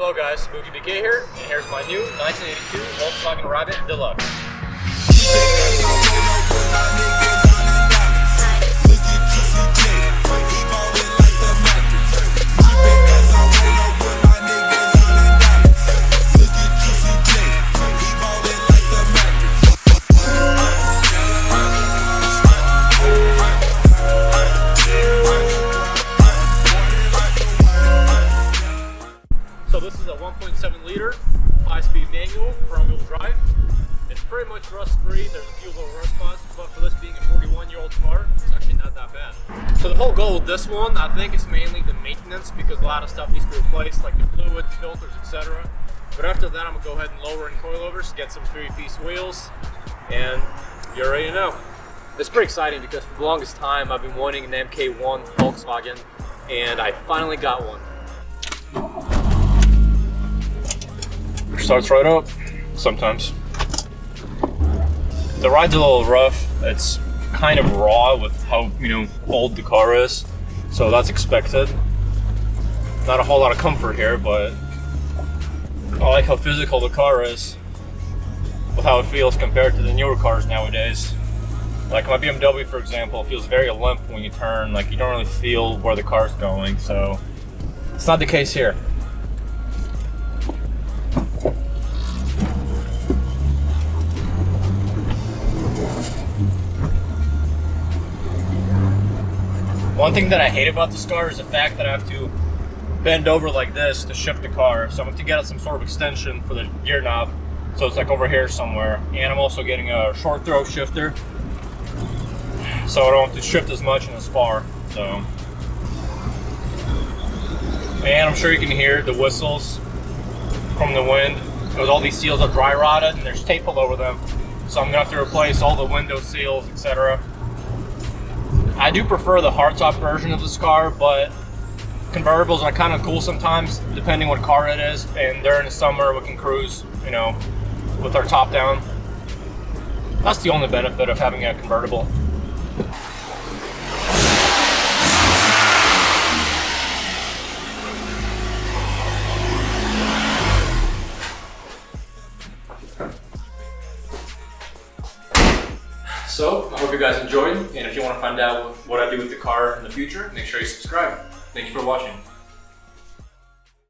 Hello guys, Spooky BK here, and here's my new 1982 Volkswagen Rabbit Deluxe. So this is a 1.7 liter, 5-speed manual, front-wheel drive. It's pretty much rust-free. There's a few little rust spots, but for this being a 41-year-old car, it's actually not that bad. So the whole goal with this one, I think it's mainly the maintenance because a lot of stuff needs to be replaced, like the fluids, filters, etc. But after that, I'm gonna go ahead and lower in coilovers, get some 3-piece wheels, and you already know. It's pretty exciting because for the longest time, I've been wanting an MK1 Volkswagen, and I finally got one. Starts right up, sometimes. The ride's a little rough. It's kind of raw with how, old the car is. So that's expected. Not a whole lot of comfort here, but I like how physical the car is with how it feels compared to the newer cars nowadays. Like my BMW, for example, feels very limp when you turn. Like you don't really feel where the car's going. So it's not the case here. One thing that I hate about this car is the fact that I have to bend over like this to shift the car. So I'm going to get some sort of extension for the gear knob. So it's like over here somewhere. And I'm also getting a short throw shifter. So I don't have to shift as much in this car. So. And I'm sure you can hear the whistles from the wind. Because all these seals are dry rotted and there's tape all over them. So I'm going to have to replace all the window seals, etc. I do prefer the hardtop version of this car, but convertibles are kind of cool sometimes, depending what car it is. And during the summer, we can cruise, with our top down. That's the only benefit of having a convertible. So, I hope you guys enjoyed, and if you want to find out what I do with the car in the future, make sure you subscribe. Thank you for watching.